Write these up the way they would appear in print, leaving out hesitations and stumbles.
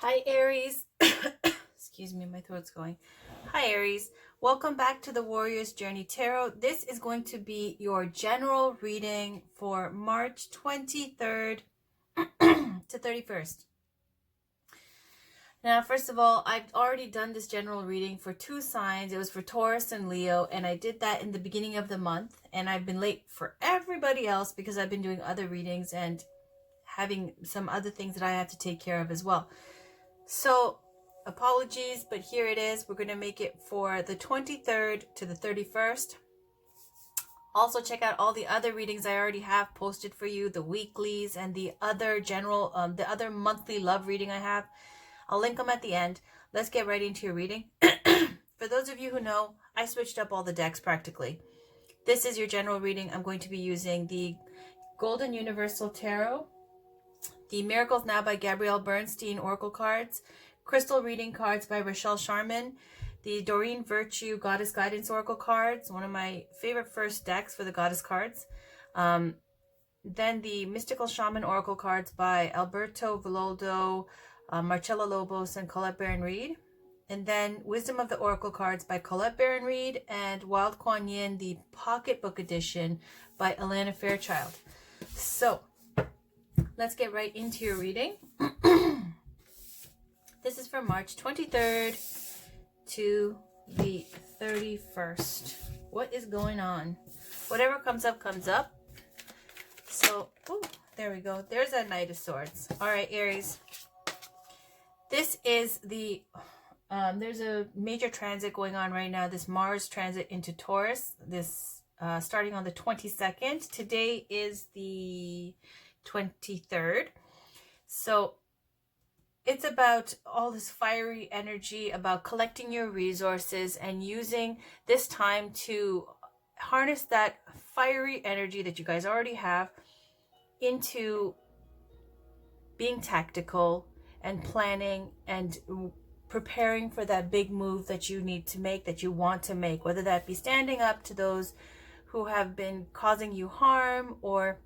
Hi Aries. Excuse me, my throat's going. Hi Aries. Welcome back to the Warrior's Journey Tarot. This is going to be your general reading for March 23rd to 31st. Now, first of all, I've already done this general reading for two signs. It was for Taurus and Leo, and I did that in the beginning of the month, and I've been late for everybody else because I've been doing other readings and having some other things that I have to take care of as well. So apologies, but here it is. We're going to make it for the 23rd to the 31st. Also check out all the other readings I already have posted for you, the weeklies and the other general, the other monthly love reading I have. I'll link them at the end. Let's get right into your reading. For those of you who know, I switched up all the decks practically. This is your general reading. I'm going to be using the Golden Universal Tarot, the Miracles Now by Gabrielle Bernstein Oracle cards, Crystal Reading cards by Rochelle Sharman, the Doreen Virtue Goddess Guidance Oracle cards, one of my favorite first decks for the Goddess cards. Then the Mystical Shaman Oracle cards by Alberto Villoldo, Marcella Lobos, and Colette Baron-Reid. And then Wisdom of the Oracle cards by Colette Baron-Reid and Wild Kuan Yin, the Pocketbook Edition by Alana Fairchild. So let's get right into your reading. This is from March 23rd to the 31st. What is going on? Whatever comes up, comes up. So, there we go. There's that Knight of Swords. All right, Aries. This is the, there's a major transit going on right now. This Mars transit into Taurus. This, starting on the 22nd. Today is the 23rd. So it's about all this fiery energy, about collecting your resources and using this time to harness that fiery energy that you guys already have into being tactical and planning and preparing for that big move that you need to make, that you want to make, whether that be standing up to those who have been causing you harm, or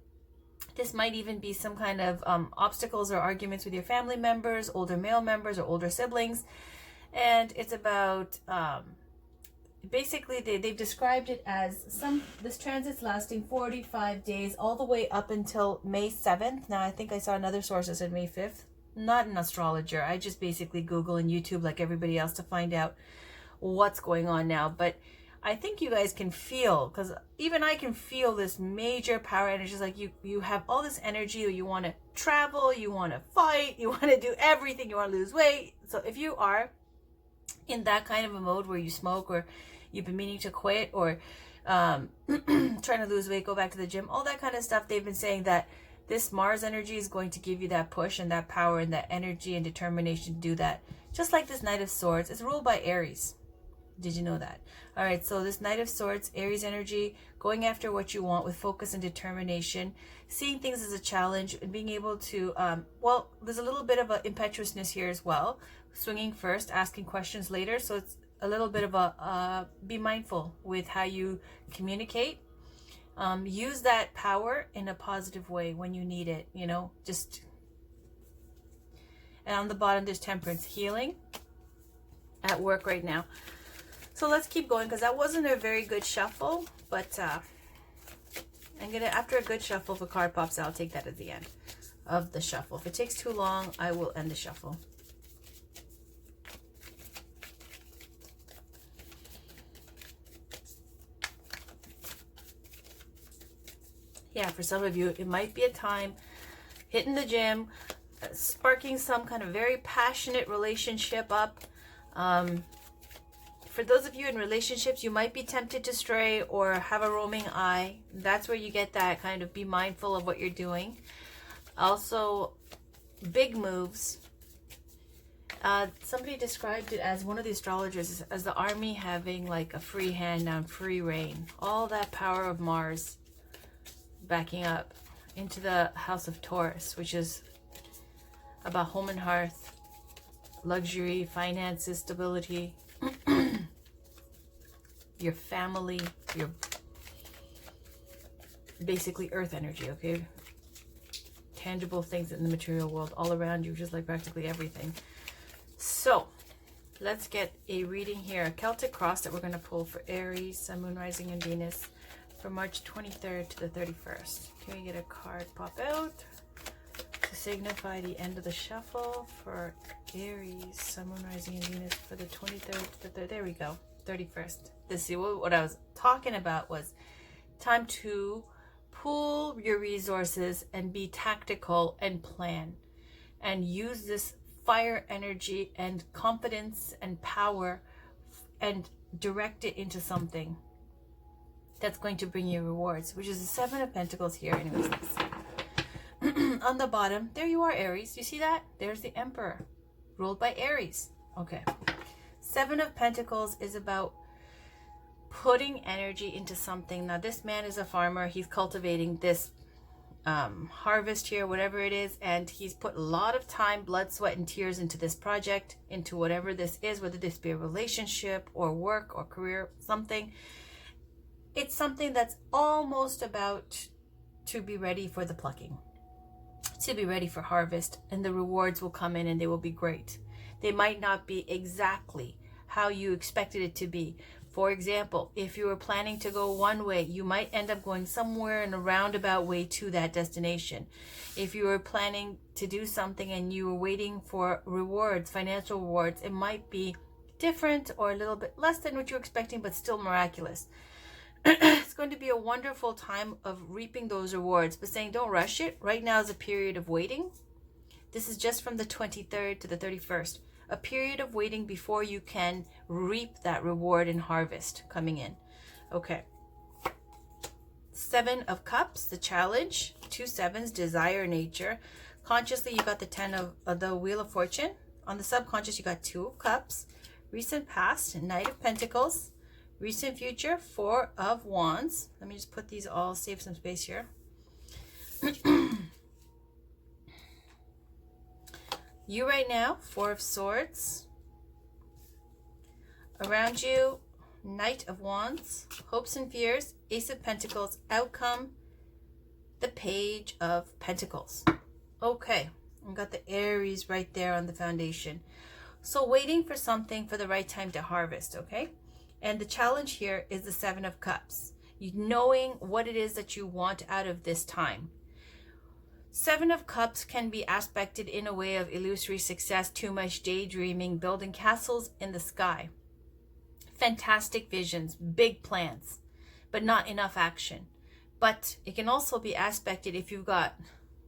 this might even be some kind of obstacles or arguments with your family members, older male members or older siblings. And it's about, basically they've described it as this transit's lasting 45 days all the way up until May 7th. Now, I think I saw another source that said May 5th. Not an astrologer. I just basically Google and YouTube like everybody else to find out what's going on now. But I think you guys can feel, because even I can feel this major power energy. It's like you have all this energy, you want to travel, you want to fight, you want to do everything, you want to lose weight. So if you are in that kind of a mode where you smoke, or you've been meaning to quit, or trying to lose weight, go back to the gym, all that kind of stuff, they've been saying that this Mars energy is going to give you that push and that power and that energy and determination to do that. Just like this Knight of Swords, it's ruled by Aries. Did you know that? All right, so this Knight of Swords, Aries energy, going after what you want with focus and determination, seeing things as a challenge, and being able to, well, there's a little bit of a impetuousness here as well. Swinging first, asking questions later. So it's a little bit of a, be mindful with how you communicate. Use that power in a positive way when you need it, you know, just, and on the bottom, there's Temperance, healing at work right now. So let's keep going, because that wasn't a very good shuffle, but I'm gonna, after a good shuffle, if a card pops out, I'll take that at the end of the shuffle. If it takes too long, I will end the shuffle. Yeah, for some of you, it might be a time hitting the gym, sparking some kind of very passionate relationship up. For those of you in relationships, you might be tempted to stray or have a roaming eye. That's where you get that kind of be mindful of what you're doing. Also, big moves. Somebody described it as, one of the astrologers, as the army having like a free hand down, free reign. All that power of Mars backing up into the house of Taurus, which is about home and hearth, luxury, finances, stability, your family, your basically earth energy, okay? Tangible things in the material world all around you, just like practically everything. So let's get a reading here, a Celtic cross that we're going to pull for Aries, Sun, Moon, Rising, and Venus from March 23rd to the 31st. Can we get a card pop out to signify the end of the shuffle for Aries, Sun, Moon, Rising, and Venus for the 23rd to the 3rd? There we go, 31st. This is what I was talking about, was time to pool your resources and be tactical and plan and use this fire energy and confidence and power and direct it into something that's going to bring you rewards, which is the Seven of Pentacles here. Anyways, on the bottom, there you are, Aries. You see that? There's the Emperor, ruled by Aries. Okay. Seven of Pentacles is about putting energy into something. Now, this man is a farmer. He's cultivating this harvest here, whatever it is, and he's put a lot of time, blood, sweat, and tears into this project, into whatever this is, whether this be a relationship or work or career, something. It's something that's almost about to be ready for the plucking, to be ready for harvest, and the rewards will come in and they will be great. They might not be exactly how you expected it to be. For example, if you were planning to go one way, you might end up going somewhere in a roundabout way to that destination. If you were planning to do something and you were waiting for rewards, financial rewards, it might be different or a little bit less than what you're expecting, but still miraculous. It's going to be a wonderful time of reaping those rewards, but saying don't rush it. Right now is a period of waiting. This is just from the 23rd to the 31st. A period of waiting before you can reap that reward and harvest coming in. Okay. Seven of Cups, the challenge. 2 sevens, desire, nature. Consciously, you got the 10 of the Wheel of Fortune. On the subconscious, you got 2 of Cups. Recent past, Knight of Pentacles. Recent future, 4 of Wands. Let me just put these all, save some space here. You right now, 4 of Swords. Around you, Knight of Wands, hopes and fears, Ace of Pentacles, outcome, the Page of Pentacles. Okay, I got the Aries right there on the foundation. So waiting for something for the right time to harvest, okay? And the challenge here is the 7 of Cups. You knowing what it is that you want out of this time. 7 of Cups can be aspected in a way of illusory success, too much daydreaming, building castles in the sky. Fantastic visions, big plans, but not enough action. But it can also be aspected if you've got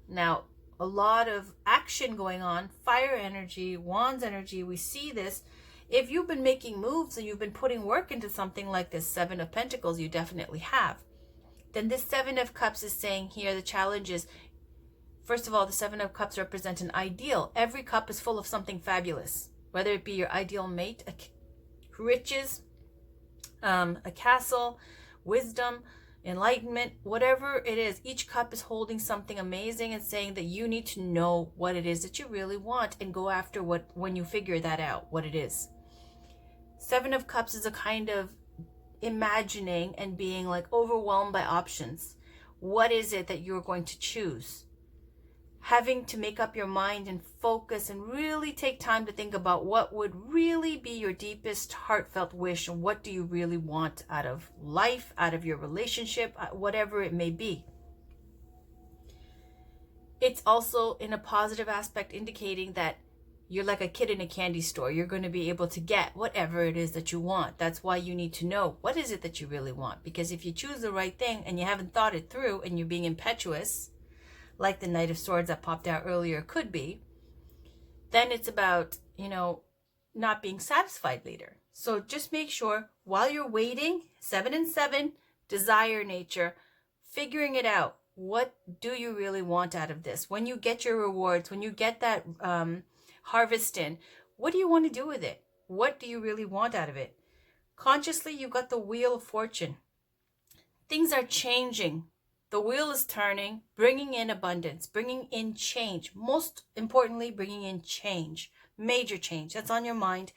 now a lot of action going on, fire energy, Wands energy. We see this. If you've been making moves and you've been putting work into something like this 7 of Pentacles, you definitely have. Then this 7 of Cups is saying here the challenge is, first of all, the 7 of Cups represent an ideal. Every cup is full of something fabulous, whether it be your ideal mate, riches, a castle, wisdom, enlightenment, whatever it is. Each cup is holding something amazing and saying that you need to know what it is that you really want and go after when you figure that out, what it is. 7 of Cups is a kind of imagining and being like overwhelmed by options. What is it that you're going to choose? Having to make up your mind and focus and really take time to think about what would really be your deepest heartfelt wish and what do you really want out of life, out of your relationship, whatever it may be. It's also in a positive aspect indicating that you're like a kid in a candy store. You're going to be able to get whatever it is that you want. That's why you need to know what is it that you really want. Because if you choose the right thing and you haven't thought it through and you're being impetuous, like the Knight of Swords that popped out earlier could be, then it's about, not being satisfied later. So just make sure while you're waiting, 7 and 7, desire, nature, figuring it out. What do you really want out of this? When you get your rewards, when you get that harvest in, what do you want to do with it? What do you really want out of it? Consciously, you've got the Wheel of Fortune. Things are changing. The wheel is turning, bringing in abundance, bringing in change. Most importantly, bringing in change, major change. That's on your mind.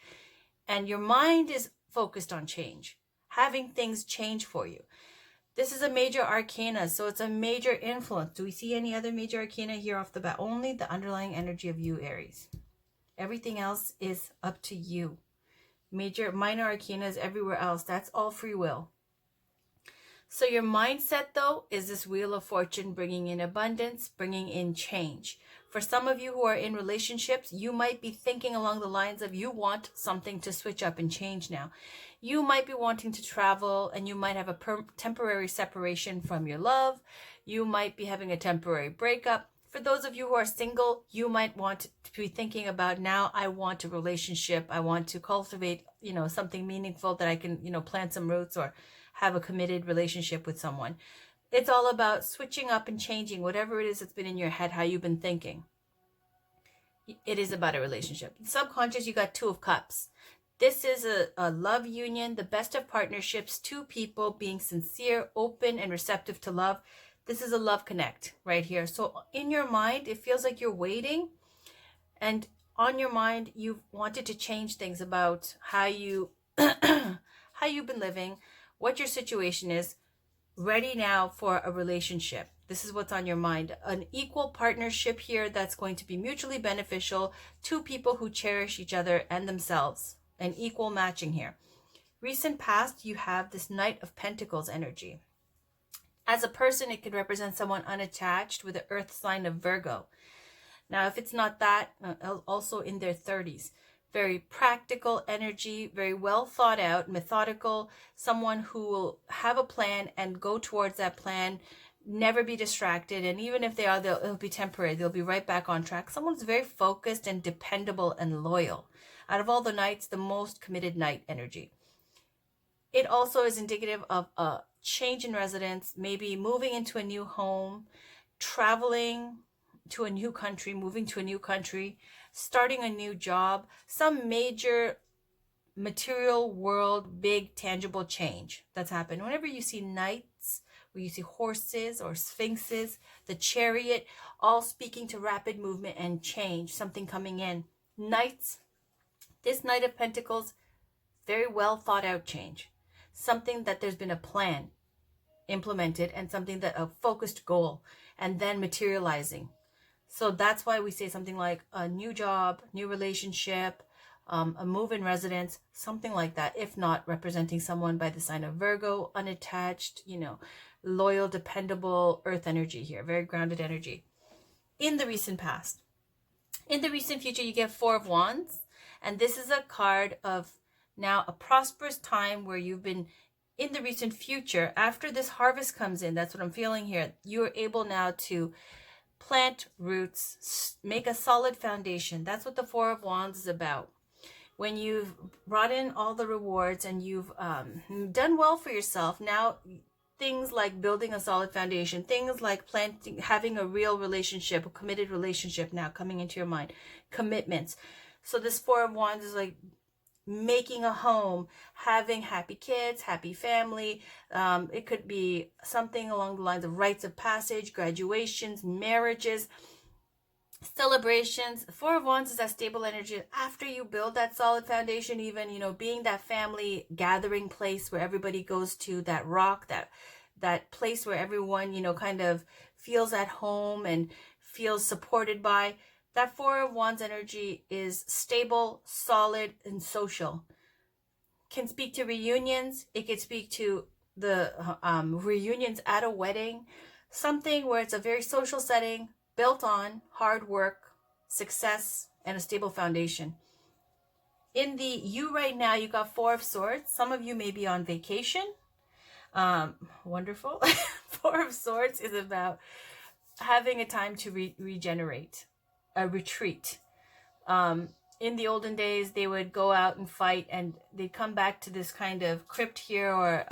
And your mind is focused on change, having things change for you. This is a major arcana, so it's a major influence. Do we see any other major arcana here off the bat? Only the underlying energy of you, Aries. Everything else is up to you. Minor arcana is everywhere else. That's all free will. So your mindset, though, is this Wheel of Fortune, bringing in abundance, bringing in change. For some of you who are in relationships, you might be thinking along the lines of you want something to switch up and change now. You might be wanting to travel, and you might have a temporary separation from your love. You might be having a temporary breakup. For those of you who are single, you might want to be thinking about, now I want a relationship. I want to cultivate, something meaningful that I can, plant some roots or have a committed relationship with someone. It's all about switching up and changing whatever it is that's been in your head, how you've been thinking. It is about a relationship. Subconscious, you got Two of Cups. This is a love union, the best of partnerships, two people being sincere, open, and receptive to love. This is a love connect right here. So in your mind, it feels like you're waiting, and on your mind, you've wanted to change things about how you how you've been living, what your situation is, ready now for a relationship. This is what's on your mind. An equal partnership here that's going to be mutually beneficial. Two people who cherish each other and themselves. An equal matching here. Recent past, you have this Knight of Pentacles energy. As a person, it could represent someone unattached with the earth sign of Virgo. Now, if it's not that, also in their 30s. Very practical energy, very well thought out, methodical, someone who will have a plan and go towards that plan, never be distracted. And even if they are, it'll be temporary. They'll be right back on track. Someone's very focused and dependable and loyal. Out of all the knights, the most committed knight energy. It also is indicative of a change in residence, maybe moving into a new home, traveling to a new country, moving to a new country, starting a new job, some major material world, big tangible change that's happened. Whenever you see knights, where you see horses or sphinxes, the chariot, all speaking to rapid movement and change, something coming in. Knights, this Knight of Pentacles, very well thought out change. Something that there's been a plan implemented and something that a focused goal and then materializing. So that's why we say something like a new job, new relationship, a move in residence, something like that. If not, representing someone by the sign of Virgo, unattached, loyal, dependable earth energy here, very grounded energy. In the recent past. In the recent future, you get Four of Wands. And this is a card of now a prosperous time where you've been in the recent future. After this harvest comes in, that's what I'm feeling here. You're able now to plant roots, make a solid foundation. That's what the Four of Wands is about. When you've brought in all the rewards and you've done well for yourself, now things like building a solid foundation, things like planting, having a real relationship, a committed relationship now coming into your mind, commitments. So this Four of Wands is like making a home, having happy kids, happy family. It could be something along the lines of rites of passage, graduations, marriages, celebrations. Four of Wands is that stable energy. After you build that solid foundation, even, being that family gathering place where everybody goes to, that rock, that place where everyone, kind of feels at home and feels supported by. That Four of Wands energy is stable, solid, and social. Can speak to reunions. It can speak to the reunions at a wedding. Something where it's a very social setting, built on hard work, success, and a stable foundation. In the you right now, you got Four of Swords. Some of you may be on vacation. Wonderful. Four of Swords is about having a time to regenerate. A retreat. In the olden days, they would go out and fight, and they'd come back to this kind of crypt here or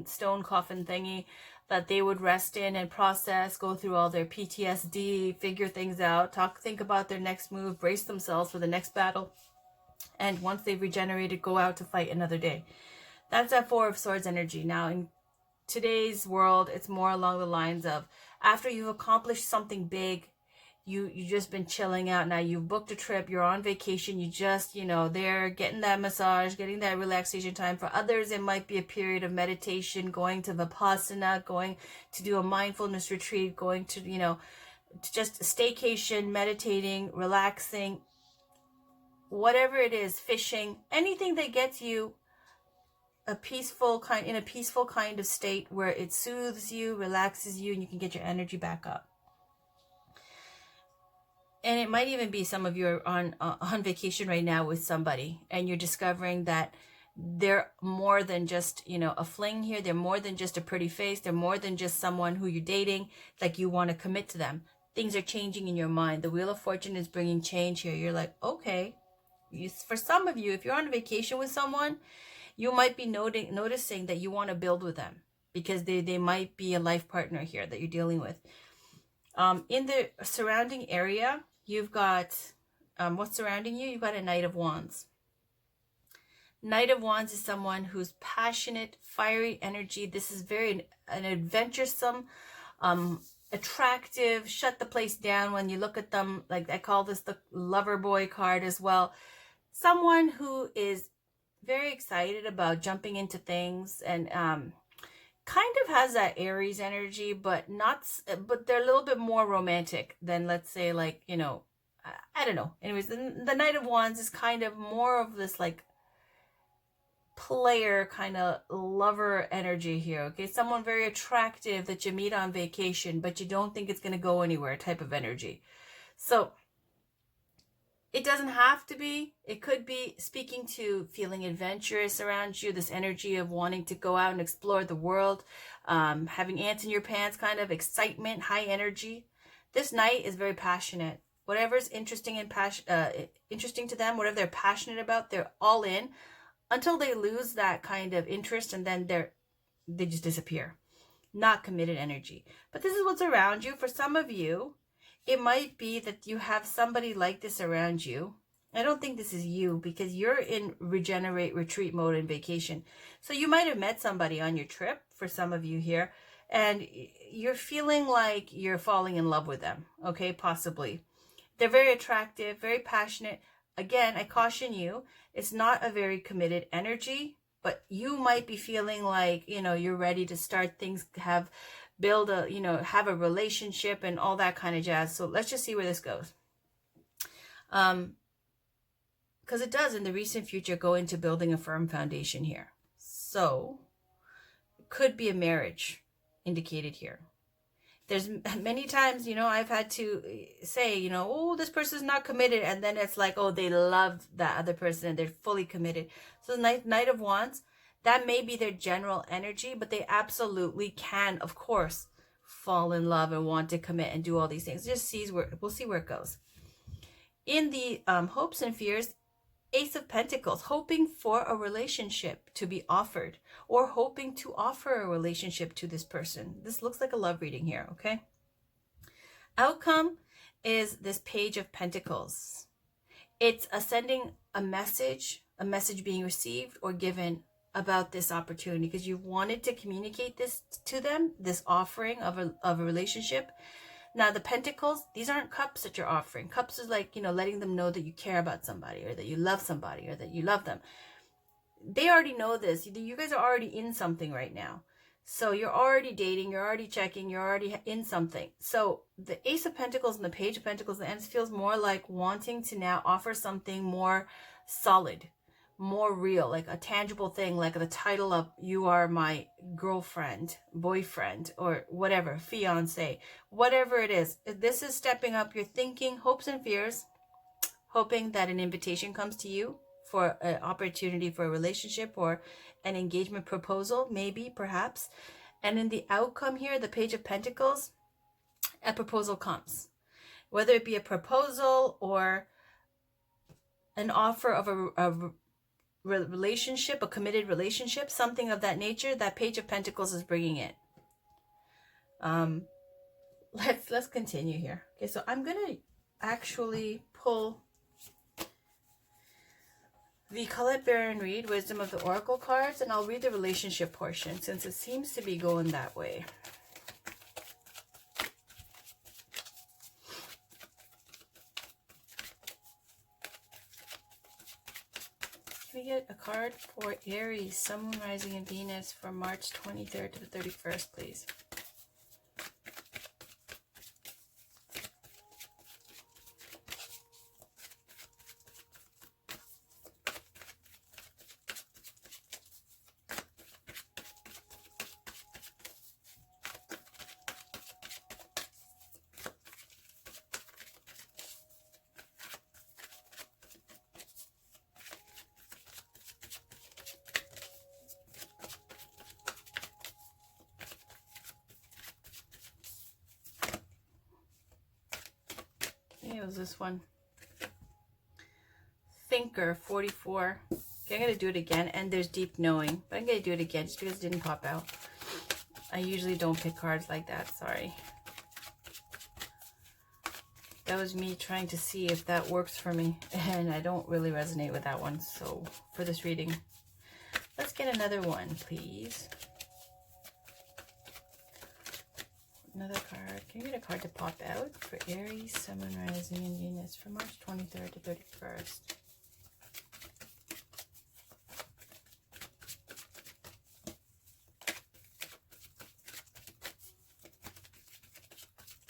stone coffin thingy that they would rest in and process, go through all their PTSD, figure things out, think about their next move, brace themselves for the next battle, and once they've regenerated, go out to fight another day. That's that Four of Swords energy. Now, in today's world, it's more along the lines of after you've accomplished something big, you just been chilling out. Now you've booked a trip, you're on vacation, you just, they're getting that massage, getting that relaxation time. For others, it might be a period of meditation, going to Vipassana, going to do a mindfulness retreat, going to, to just staycation, meditating, relaxing. whatever it is, fishing, anything that gets you in a peaceful kind of state where it soothes you, relaxes you, and you can get your energy back up. And it might even be some of you are on vacation right now with somebody, and you're discovering that they're more than just, a fling here. They're more than just a pretty face. They're more than just someone who you're dating, like you want to commit to them. Things are changing in your mind. The Wheel of Fortune is bringing change here. You're like, okay. For some of you, if you're on vacation with someone, you might be noticing that you want to build with them because they might be a life partner here that you're dealing with. In the surrounding area, you've got, what's surrounding you? You've got a Knight of Wands. Knight of Wands is someone who's passionate, fiery energy. This is very an adventuresome, attractive, shut the place down when you look at them. Like I call this the lover boy card as well. Someone who is very excited about jumping into things and kind of has that Aries energy, but they're a little bit more romantic than, let's say, like, I don't know. Anyways, the Knight of Wands is kind of more of this like player kind of lover energy here. Okay, someone very attractive that you meet on vacation, but you don't think it's going to go anywhere type of energy. So it doesn't have to be. It could be speaking to feeling adventurous around you, this energy of wanting to go out and explore the world, having ants in your pants, kind of excitement, high energy. This Knight is very passionate. Whatever's interesting to them, whatever they're passionate about, they're all in until they lose that kind of interest, and then they just disappear. Not committed energy. But this is what's around you. For some of you, it might be that you have somebody like this around you. I don't think this is you because you're in regenerate, retreat mode and vacation. So you might have met somebody on your trip, for some of you here, and you're feeling like you're falling in love with them. Okay, possibly. They're very attractive, very passionate. Again, I caution you, it's not a very committed energy, but you might be feeling like, you're ready to start things, have a relationship and all that kind of jazz. So let's just see where this goes. Because it does in the recent future go into building a firm foundation here. So it could be a marriage indicated here. There's many times, I've had to say, oh, this person's not committed. And then it's like, oh, they love that other person and they're fully committed. So the Knight of Wands, that may be their general energy, but they absolutely can, of course, fall in love and want to commit and do all these things. We'll see where it goes. In the hopes and fears, Ace of Pentacles, hoping for a relationship to be offered or hoping to offer a relationship to this person. This looks like a love reading here, okay? Outcome is this Page of Pentacles. It's sending a message being received or given about this opportunity because you wanted to communicate this to them, this offering of a relationship. Now, the Pentacles, these aren't cups that you're offering. Cups is like, letting them know that you care about somebody or that you love somebody or that you love them. They already know this. You guys are already in something right now. So you're already dating, you're already checking, you're already in something. So the Ace of Pentacles and the Page of Pentacles, the end feels more like wanting to now offer something more solid, more real, like a tangible thing, like the title of you are my girlfriend, boyfriend, or whatever, fiance, whatever it is. This is stepping up your thinking, hopes and fears, hoping that an invitation comes to you for an opportunity for a relationship or an engagement proposal, maybe, perhaps. And in the outcome here, the Page of Pentacles, a proposal comes. Whether it be a proposal or an offer of a relationship, a committed relationship, something of that nature, that Page of Pentacles is bringing it. Let's continue here. Okay, so I'm gonna actually pull the Colette Baron read, Wisdom of the Oracle cards, and I'll read the relationship portion since it seems to be going that way. Can we get a card for Aries, Sun, Moon, Rising, and Venus for March 23rd to the 31st, please? was this one? Thinker 44. Okay, I'm going to do it again. And there's deep knowing. But I'm going to do it again just because it didn't pop out. I usually don't pick cards like that. Sorry. That was me trying to see if that works for me. And I don't really resonate with that one. So for this reading, let's get another one, please. Another card. Can you get a card to pop out for Aries, Sun, Rising, and Venus from March 23rd to 31st?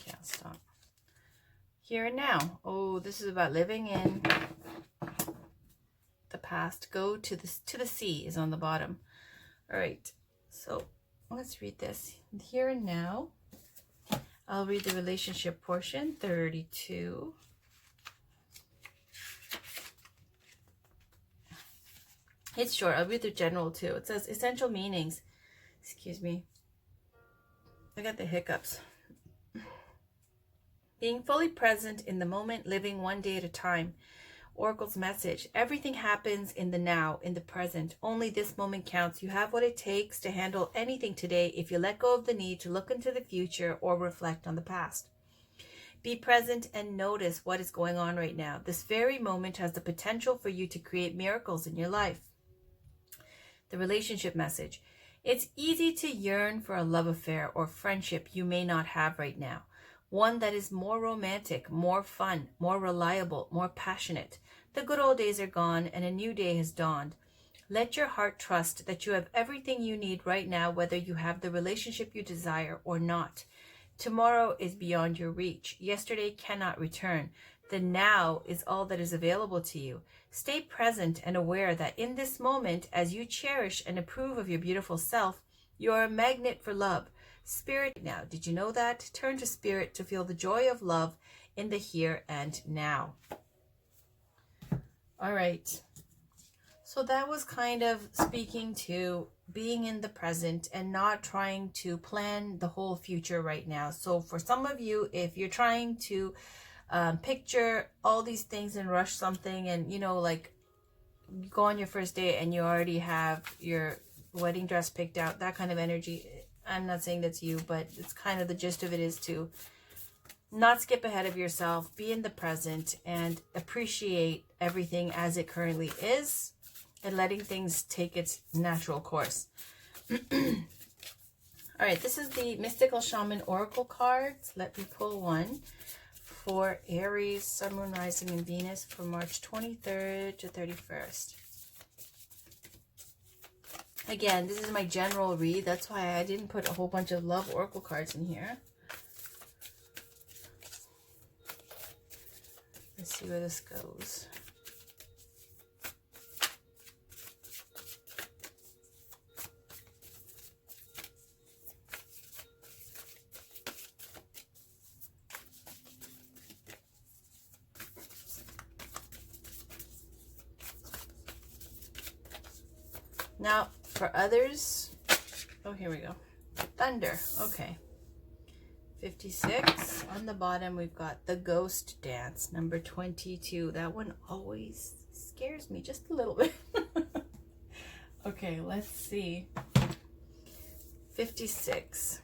Can't stop. Here and now. Oh, this is about living in the past. Go to the sea is on the bottom. All right. So let's read this. Here and now. I'll read the relationship portion, 32. It's short. I'll read the general too. It says essential meanings. Excuse me. I got the hiccups. Being fully present in the moment, living one day at a time. Oracle's message. Everything happens in the now, in the present. Only this moment counts. You have what it takes to handle anything today if you let go of the need to look into the future or reflect on the past. Be present and notice what is going on right now. This very moment has the potential for you to create miracles in your life. The relationship message. It's easy to yearn for a love affair or friendship you may not have right now. One that is more romantic, more fun, more reliable, more passionate. The good old days are gone and a new day has dawned. Let your heart trust that you have everything you need right now, whether you have the relationship you desire or not. Tomorrow is beyond your reach. Yesterday cannot return. The now is all that is available to you. Stay present and aware that in this moment, as you cherish and approve of your beautiful self, you are a magnet for love. Spirit now. Did you know that? Turn to spirit to feel the joy of love in the here and now. All right. So that was kind of speaking to being in the present and not trying to plan the whole future right now. So for some of you, if you're trying to picture all these things and rush something and, you know, like you go on your first date and you already have your wedding dress picked out, that kind of energy. I'm not saying that's you, but it's kind of the gist of it is to not skip ahead of yourself, be in the present, and appreciate everything as it currently is, and letting things take its natural course. All right, this is the Mystical Shaman Oracle cards. Let me pull one for Aries, Sun, Moon, Rising, and Venus from March 23rd to 31st. Again, this is my general read. That's why I didn't put a whole bunch of love oracle cards in here. Let's see where this goes. Now, for others, oh, here we go. Thunder, okay. 56. On the bottom, we've got the Ghost Dance, number 22. That one always scares me just a little bit. Okay, let's see. 56.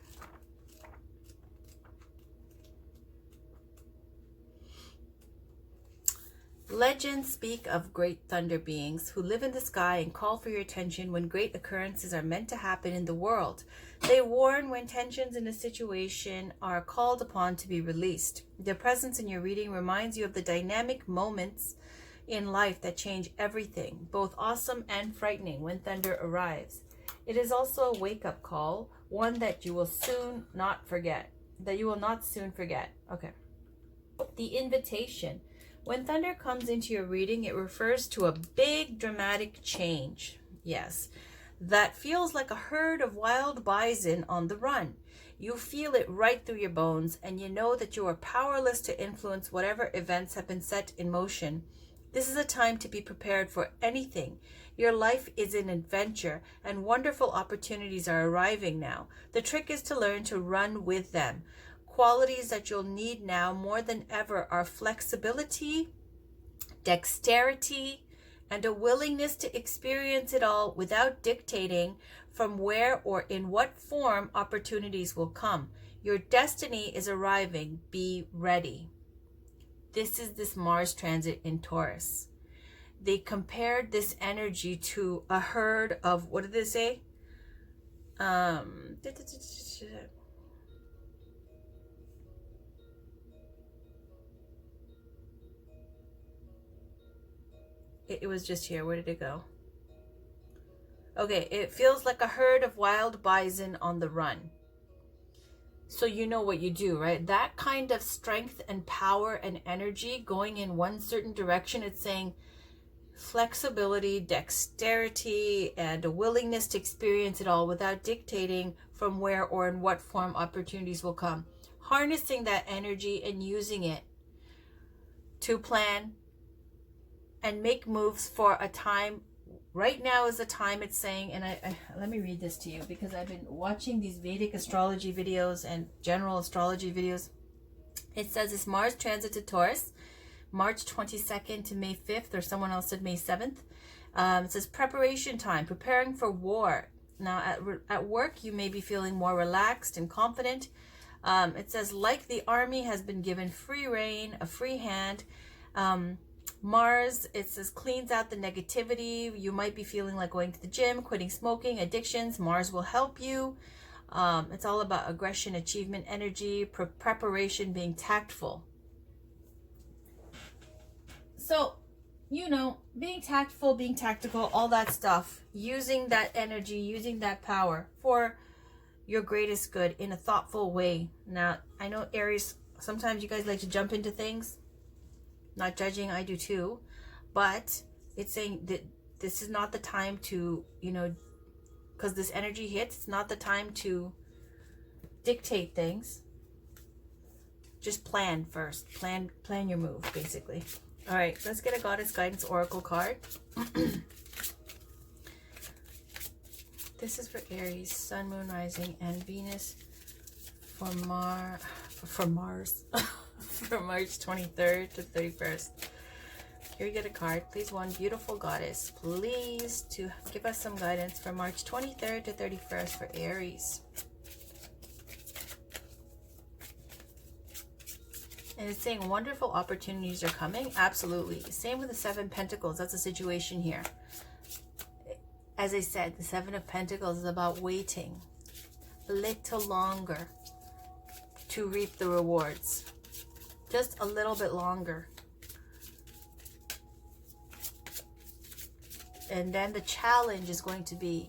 Legends speak of great thunder beings who live in the sky and call for your attention when great occurrences are meant to happen in the world. They warn when tensions in a situation are called upon to be released. Their presence in your reading reminds you of the dynamic moments in life that change everything, both awesome and frightening when thunder arrives. It is also a wake-up call, one that you will not soon forget. Okay. The invitation. When thunder comes into your reading, it refers to a big dramatic change. Yes, that feels like a herd of wild bison on the run. You feel it right through your bones, and you know that you are powerless to influence whatever events have been set in motion. This is a time to be prepared for anything. Your life is an adventure, and wonderful opportunities are arriving now. The trick is to learn to run with them. qualities that you'll need now more than ever are flexibility, dexterity, and a willingness to experience it all without dictating from where or in what form opportunities will come. Your destiny is arriving. Be ready. This is this Mars transit in Taurus. They compared this energy to a herd of, what did they say? It was just here. Where did it go? Okay, it feels like a herd of wild bison on the run. So you know what you do, right? That kind of strength and power and energy going in one certain direction, it's saying flexibility, dexterity, and a willingness to experience it all without dictating from where or in what form opportunities will come. Harnessing that energy and using it to plan and make moves for a time. Right now is the time, it's saying, and I let me read this to you because I've been watching these Vedic astrology videos and general astrology videos. It says this Mars transit to Taurus, March 22nd to May 5th, or someone else said May 7th. It says preparation time, preparing for war. Now at work, you may be feeling more relaxed and confident. It says like the army has been given free reign, a free hand. Mars, it says, cleans out the negativity. You might be feeling like going to the gym, quitting smoking, addictions. Mars will help you. It's all about aggression, achievement, energy, preparation, being tactful. So, you know, being tactful, being tactical, all that stuff. Using that energy, using that power for your greatest good in a thoughtful way. Now, I know Aries, sometimes you guys like to jump into things. Not judging, I do too, but it's saying that this is not the time to, you know, because this energy hits, it's not the time to dictate things. Just plan first. Plan your move, basically. All right, let's get a Goddess Guidance Oracle card. This is for Aries, Sun, Moon, Rising, and Venus for Mars. For March 23rd to 31st. Here you get a card. Please, one beautiful goddess, please, to give us some guidance for March 23rd to 31st for Aries. And it's saying wonderful opportunities are coming. Absolutely. Same with the Seven Pentacles. That's a situation here. As I said, the Seven of Pentacles is about waiting a little longer to reap the rewards. Just a little bit longer. And then the challenge is going to be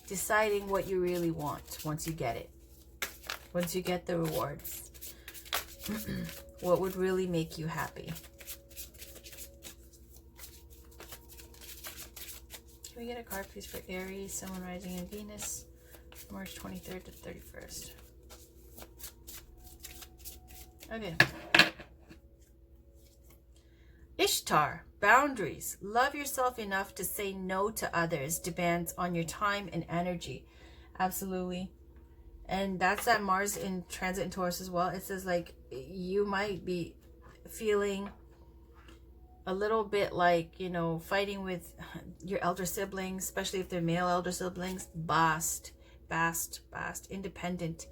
deciding what you really want once you get it. Once you get the rewards. What would really make you happy? Can we get a card, please, for Aries, Sun, Rising, and Venus, March 23rd to 31st? Okay. Ishtar, boundaries. Love yourself enough to say no to others. Demands on your time and energy. Absolutely. And that's that Mars in transit in Taurus as well. It says like you might be feeling a little bit like, you know, fighting with your elder siblings, especially if they're male elder siblings. Bast, independent.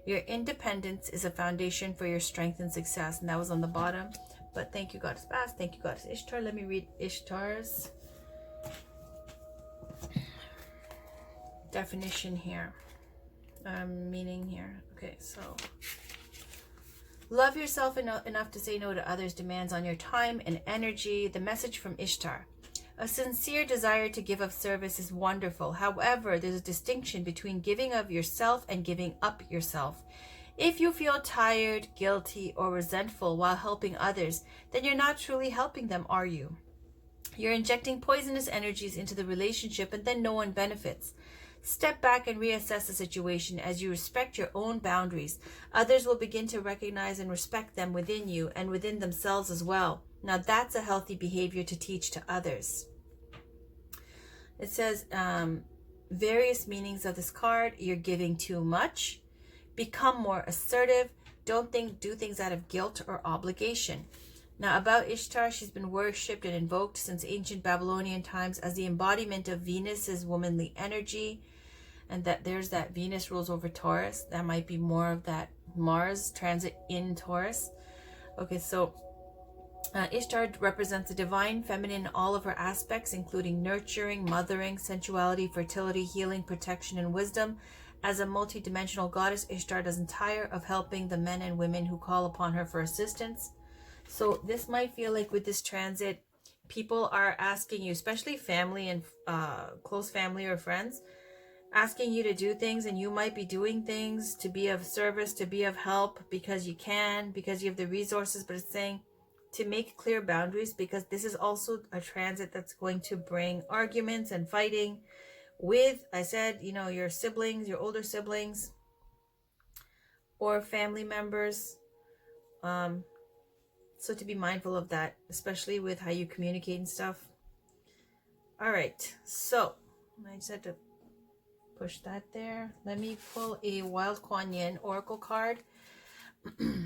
Your independence is a foundation for your strength and success. And that was on the bottom. But thank you, Goddess Bast. Thank you, Goddess Ishtar. Let me read Ishtar's definition here. Meaning here. Okay, so love yourself enough to say no to others' demands on your time and energy. The message from Ishtar. A sincere desire to give of service is wonderful. However, there's a distinction between giving of yourself and giving up yourself. If you feel tired, guilty, or resentful while helping others, then you're not truly helping them, are you? You're injecting poisonous energies into the relationship and then no one benefits. Step back and reassess the situation. As you respect your own boundaries, others will begin to recognize and respect them within you and within themselves as well. Now that's a healthy behavior to teach to others. It says various meanings of this card. You're giving too much. Become more assertive. don't do things out of guilt or obligation. Now, about Ishtar, she's been worshipped and invoked since ancient Babylonian times as the embodiment of Venus's womanly energy, and that there's that Venus rules over Taurus. That might be more of that Mars transit in Taurus. Okay, so Ishtar represents the divine feminine in all of her aspects, including nurturing, mothering, sensuality, fertility, healing, protection, and wisdom. As a multi-dimensional goddess, Ishtar doesn't tire of helping the men and women who call upon her for assistance. So this might feel like with this transit, people are asking you, especially family and close family or friends, asking you to do things, and you might be doing things to be of service, to be of help because you can, because you have the resources, but it's saying to make clear boundaries, because this is also a transit that's going to bring arguments and fighting with, I said, you know, your siblings, your older siblings or family members. So to be mindful of that, especially with how you communicate and stuff. All right, so I just had to push that there. Let me pull a Wild Kuan Yin Oracle card.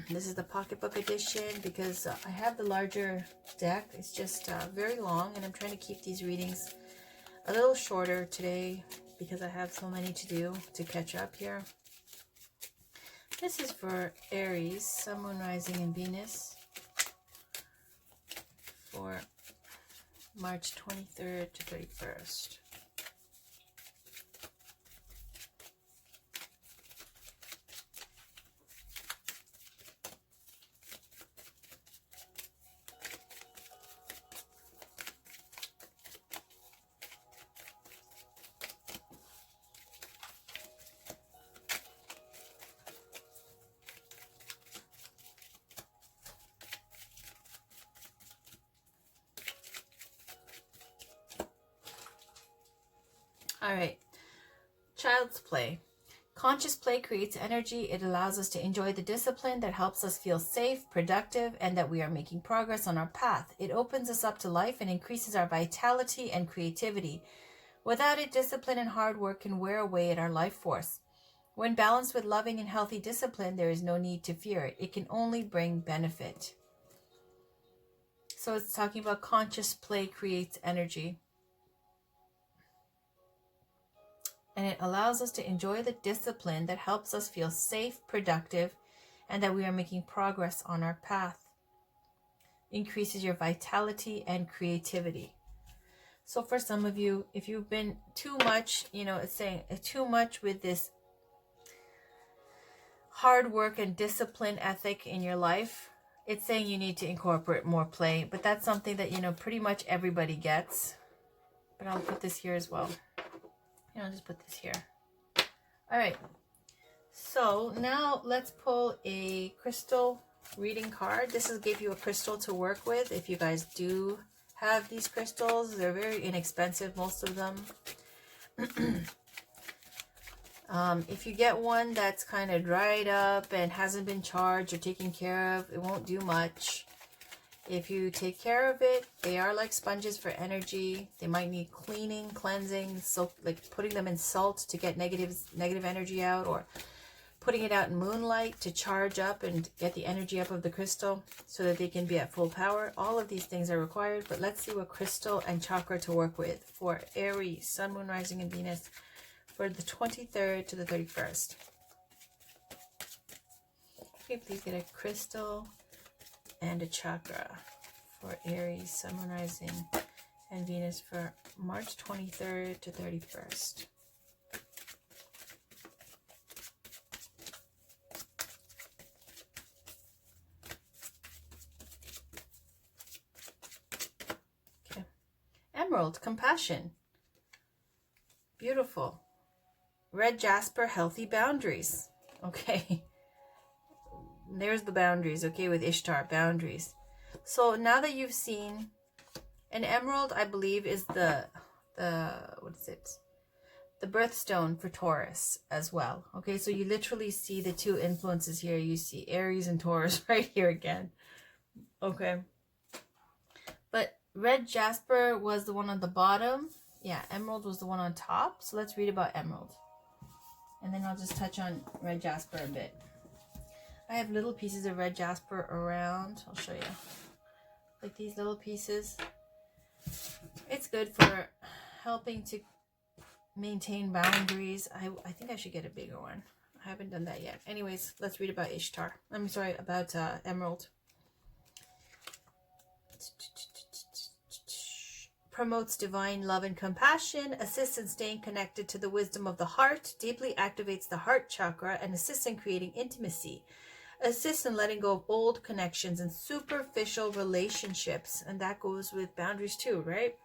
This is the pocketbook edition because I have the larger deck. It's just very long, and I'm trying to keep these readings a little shorter today because I have so many to do to catch up here. This is for Aries, Sun, Moon, Rising, and Venus for March 23rd to 31st. All right, child's play. Conscious play creates energy. It allows us to enjoy the discipline that helps us feel safe, productive, and that we are making progress on our path. It opens us up to life and increases our vitality and creativity. Without it, discipline and hard work can wear away at our life force. When balanced with loving and healthy discipline, there is no need to fear it. It can only bring benefit. So it's talking about conscious play creates energy. And it allows us to enjoy the discipline that helps us feel safe, productive, and that we are making progress on our path. Increases your vitality and creativity. So for some of you, if you've been too much, you know, it's saying too much with this hard work and discipline ethic in your life, it's saying you need to incorporate more play. But that's something that, you know, pretty much everybody gets. But I'll put this here as well. And I'll just put this here. All right. So now let's pull a crystal reading card. This will give you a crystal to work with. If you guys do have these crystals, they're very inexpensive, most of them. If you get one that's kind of dried up and hasn't been charged or taken care of, it won't do much. If you take care of it, they are like sponges for energy. They might need cleaning, cleansing, so like putting them in salt to get negative energy out, or putting it out in moonlight to charge up and get the energy up of the crystal so that they can be at full power. All of these things are required, but let's see what crystal and chakra to work with for Aries, Sun, Moon, Rising, and Venus for the 23rd to the 31st. Okay, please get a crystal and a chakra for Aries, Sun, Moon, Rising, and Venus for March 23rd to 31st. Okay. Emerald, compassion. Beautiful. Red jasper, healthy boundaries. Okay. There's the boundaries, okay, with Ishtar, boundaries. So now that you've seen, an emerald, I believe, is the what is it? The birthstone for Taurus as well. Okay, so you literally see the two influences here. You see Aries and Taurus right here again. Okay. But red jasper was the one on the bottom. Yeah, emerald was the one on top. So let's read about emerald. And then I'll just touch on red jasper a bit. I have little pieces of red jasper around. I'll show you. Like these little pieces. It's good for helping to maintain boundaries. I think I should get a bigger one. I haven't done that yet. Anyways, let's read about Ishtar. I'm sorry, about Emerald. Promotes divine love and compassion, assists in staying connected to the wisdom of the heart, deeply activates the heart chakra, and assists in creating intimacy. Assists in letting go of old connections and superficial relationships. And that goes with boundaries too, right?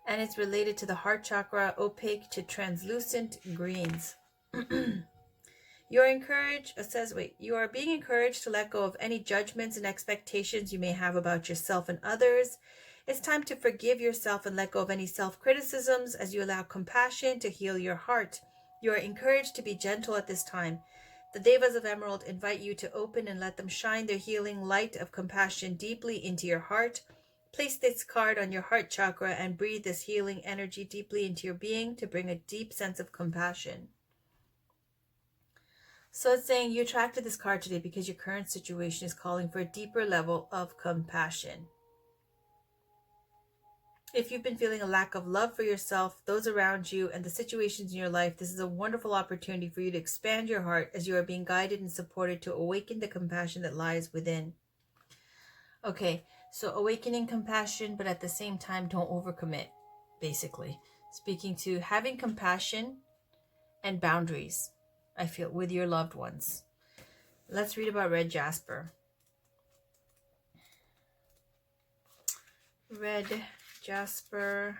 And it's related to the heart chakra, opaque to translucent greens. You're encouraged, it says, you are being encouraged to let go of any judgments and expectations you may have about yourself and others. It's time to forgive yourself and let go of any self-criticisms as you allow compassion to heal your heart. You are encouraged to be gentle at this time. The Devas of Emerald invite you to open and let them shine their healing light of compassion deeply into your heart. Place this card on your heart chakra and breathe this healing energy deeply into your being to bring a deep sense of compassion. So it's saying you attracted this card today because your current situation is calling for a deeper level of compassion. If you've been feeling a lack of love for yourself, those around you, and the situations in your life, this is a wonderful opportunity for you to expand your heart as you are being guided and supported to awaken the compassion that lies within. Okay, so awakening compassion, but at the same time, don't overcommit, basically. Speaking to having compassion and boundaries, I feel, with your loved ones. Let's read about red jasper. Red jasper,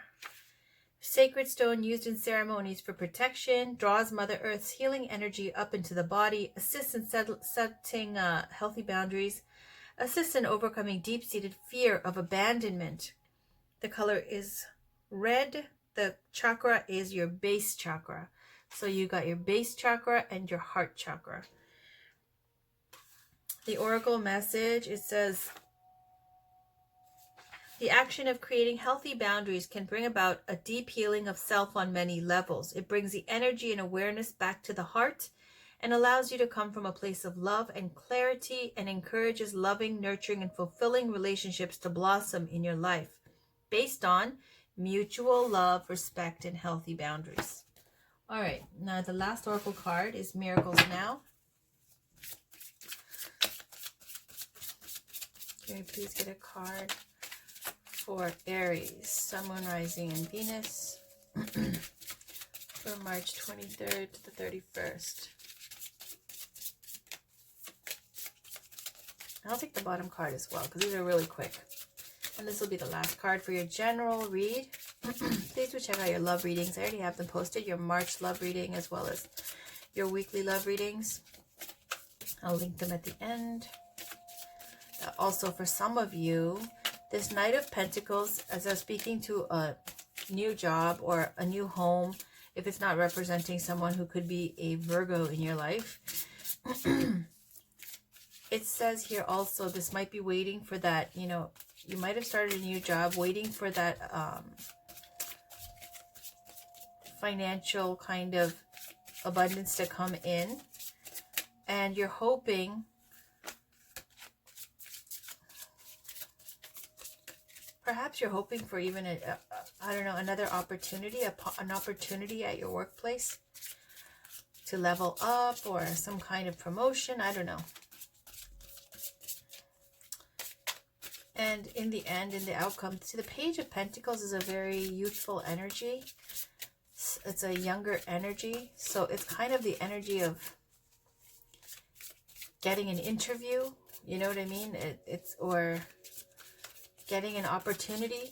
sacred stone used in ceremonies for protection, draws Mother Earth's healing energy up into the body, assists in setting healthy boundaries, assists in overcoming deep-seated fear of abandonment. The color is red. The chakra is your base chakra. So you got your base chakra and your heart chakra. The oracle message, it says, the action of creating healthy boundaries can bring about a deep healing of self on many levels. It brings the energy and awareness back to the heart and allows you to come from a place of love and clarity, and encourages loving, nurturing, and fulfilling relationships to blossom in your life based on mutual love, respect, and healthy boundaries. All right, now the last oracle card is Miracles Now. Can we please get a card for Aries, Sun, Moon, Rising, and Venus from March 23rd to the 31st. I'll take the bottom card as well because these are really quick. And this will be the last card for your general read. Please do check out your love readings. I already have them posted, your March love reading as well as your weekly love readings. I'll link them at the end. Also, for some of you, this Knight of Pentacles, as I'm speaking to a new job or a new home, if it's not representing someone who could be a Virgo in your life, it says here also, this might be waiting for that, you know, you might have started a new job, waiting for that financial kind of abundance to come in. And you're hoping, perhaps you're hoping for even I don't know, another opportunity, an opportunity at your workplace to level up, or some kind of promotion. I don't know. And in the end, in the outcome, see, the Page of Pentacles is a very youthful energy. It's a younger energy. So it's kind of the energy of getting an interview. You know what I mean? Or getting an opportunity.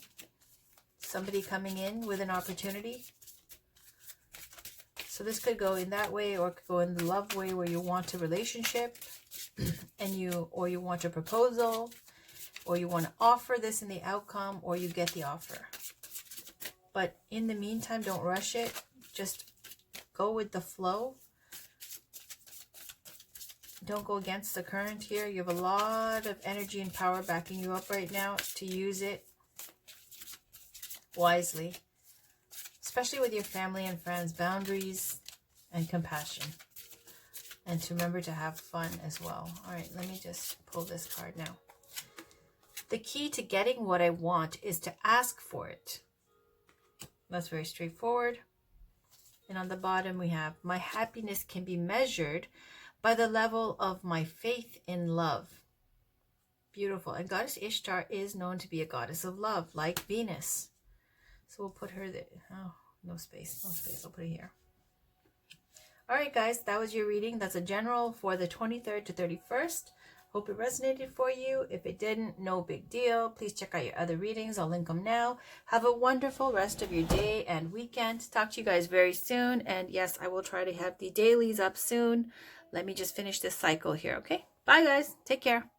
Somebody coming in with an opportunity. So this could go in that way, or it could go in the love way where you want a relationship and you want a proposal, or you want to offer this in the outcome, or you get the offer. But in the meantime, don't rush it. Just go with the flow. Don't go against the current here. You have a lot of energy and power backing you up right now to use it wisely, especially with your family and friends, boundaries and compassion. And to remember to have fun as well. All right, let me just pull this card now. The key to getting what I want is to ask for it. That's very straightforward. And on the bottom we have, my happiness can be measured by the level of my faith in love. Beautiful. And Goddess Ishtar is known to be a goddess of love, like Venus. So we'll put her there. Oh, no space, no space. I'll put it here. All right, guys, that was your reading. That's a general for the 23rd to 31st. Hope it resonated for you. If it didn't, no big deal. Please check out your other readings. I'll link them now. Have a wonderful rest of your day and weekend. Talk to you guys very soon. And yes, I will try to have the dailies up soon. Let me just finish this cycle here, okay? Bye, guys. Take care.